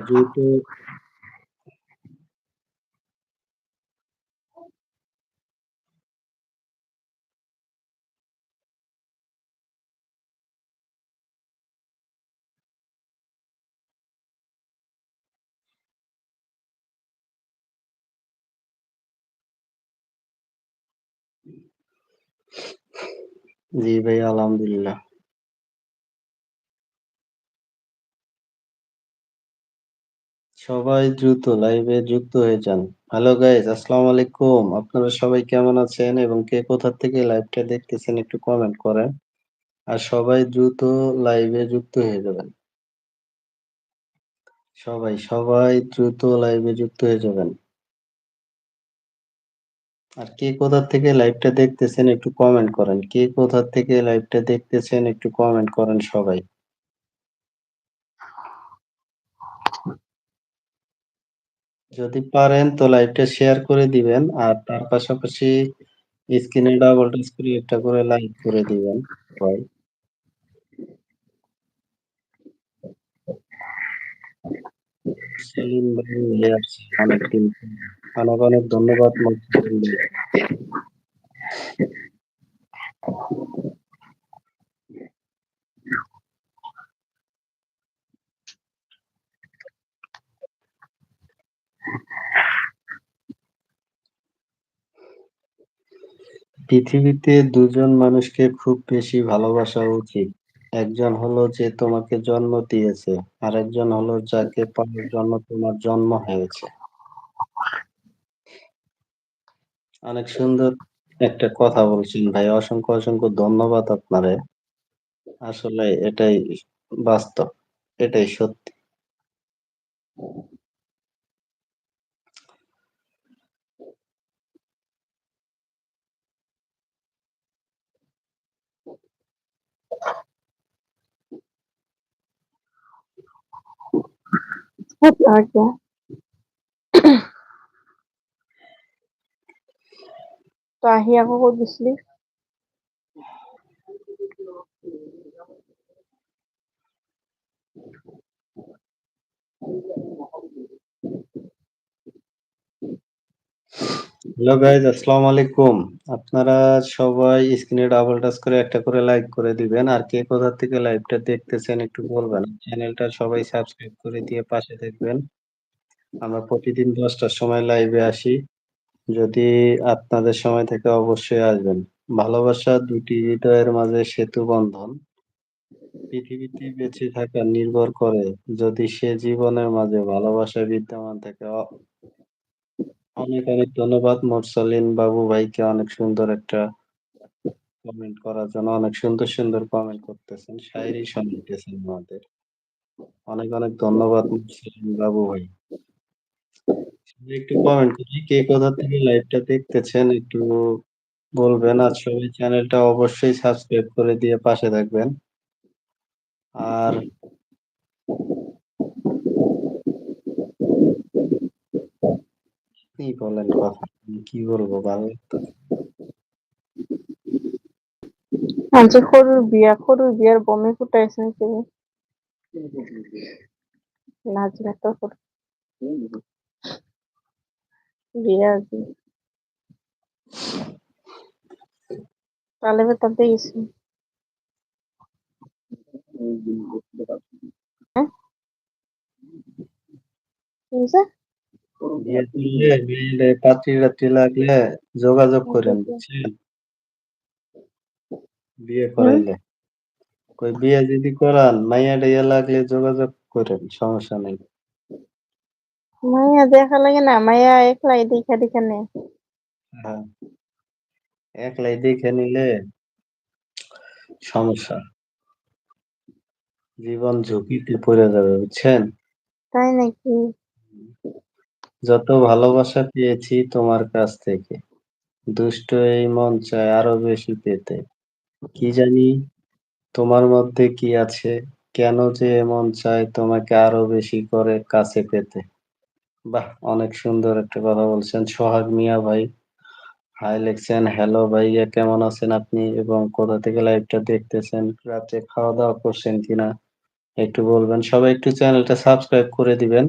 দ্রুত জি ভাই, আলহামদুলিল্লাহ। সবাই দ্রুত লাইভে যুক্ত হয়ে যান। হ্যালো গাইস, আসসালামু আলাইকুম। আপনারা সবাই কেমন আছেন এবং কে কোথা থেকে লাইভটা দেখতেছেন একটু কমেন্ট করেন। আর সবাই দ্রুত লাইভে যুক্ত হয়ে যাবেন। সবাই দ্রুত লাইভে যুক্ত হয়ে যাবেন। আর কে কোথা থেকে লাইভটা দেখতেছেন একটু কমেন্ট করেন। কে কোথা থেকে লাইভটা দেখতেছেন একটু কমেন্ট করেন সবাই। যদি পারেন তো লাইভটা শেয়ার করে দিবেন আর তার পাশাপাশি স্ক্রিনে ডাবল টাচ করে একটা করে লাইক করে দিবেন সবাই। সেলিম ভাই হয়ে আসছে অনেকদিন পর। অনেক অনেক ধন্যবাদ মোস্তাকিম ভাই। পৃথিবীতে দুজন মানুষকে খুব বেশি ভালোবাসা উচিত। একজন হলো যে তোমাকে জন্ম দিয়েছে, আরেকজন হলো যাকে পাওয়ার জন্য তোমার জন্ম হয়েছে। অনেক সুন্দর একটা কথা বলছেন ভাই, অসংখ্য অসংখ্য ধন্যবাদ আপনারে। আসলে এটাই বাস্তব, এটাই সত্যি। और क्या। তো আহিয়া ক'ত গৈছিলি? হ্যালো গাইজ, আসসালামু আলাইকুম। আপনারা সবাই স্ক্রিনে ডাবল টাচ করে একটা করে লাইক করে দিবেন। আর কে কোথা থেকে লাইভটা দেখতেছেন একটু বলবেন। চ্যানেলটা সবাই সাবস্ক্রাইব করে দিয়ে পাশে থাকবেন। আমরা প্রতিদিন 10টার সময় লাইভে আসি। যদি আপনাদের সময় থেকে অবশ্যই আসবেন। ভালোবাসা দুটি হৃদয়ের মাঝে সেতু বন্ধন। পৃথিবীতে বেঁচে থাকা নির্ভর করে যদি সে জীবনের মাঝে ভালোবাসা বিদ্যমান থাকে। অনেক অনেক ধন্যবাদ মোরসালিন বাবু ভাইকে, অনেক সুন্দর একটা কমেন্ট করার জন্য। অনেক সুন্দর সুন্দর কমেন্ট করতেছেন, শায়েরি শোনাইতেছেন আমাদের। অনেক অনেক ধন্যবাদ মোরসালিন বাবু ভাই। একটু কমেন্ট করি, কে কোথা থেকে লাইভটা দেখতেছেন একটু বলবেন। আর সবাই চ্যানেলটা অবশ্যই সাবস্ক্রাইব করে দিয়ে পাশে থাকবেন। আর কি বলেন কথা, কি বলবো, ভালো লাগতেছে। আনছে সৰুৰ বিয়াৰ বমি ফুটাইছে নেকি? নাজৰা তো বিয়া আজি তালে তাতে গেছি। হ্যাঁ কি হইছে? বিয়ে করলে মেয়েলে পাত্রী রাত্রি লাগলে যোগাযোগ করেন, বুঝছেন? বিয়ে হুম করাইলে কই বিয়ে যদি করান মাইয়া টাইয়া লাগলে যোগাযোগ করেন, সমস্যা নেই। মাইয়া দেখা লাগে না, মাইয়া একলাই দেখা দেখা নে। হ্যাঁ, একলাই দেখে নিলে সমস্যা, জীবন ঝুঁকিতে পড়ে যাবে, বুঝছেন? তাই নাকি? যত ভালোবাসা পেয়েছি তোমার কাছ থেকে, দুষ্ট এই মন চায় আরো বেশি পেতে। কি জানি তোমার মধ্যে কি আছে, কেন যে এমন চায় তোমাকে আরো বেশি করে কাছে পেতে। বাহ, অনেক সুন্দর একটা কথা বলছেন সোহাগ মিয়া ভাই। হাই লেখছেন, হ্যালো ভাইয়া, কেমন আছেন আপনি এবং কোথা থেকে লাইভটা দেখতেছেন, রাতে খাওয়া দাওয়া করছেন কিনা একটু বলবেন। সবাই একটু চ্যানেলটা সাবস্ক্রাইব করে দিবেন।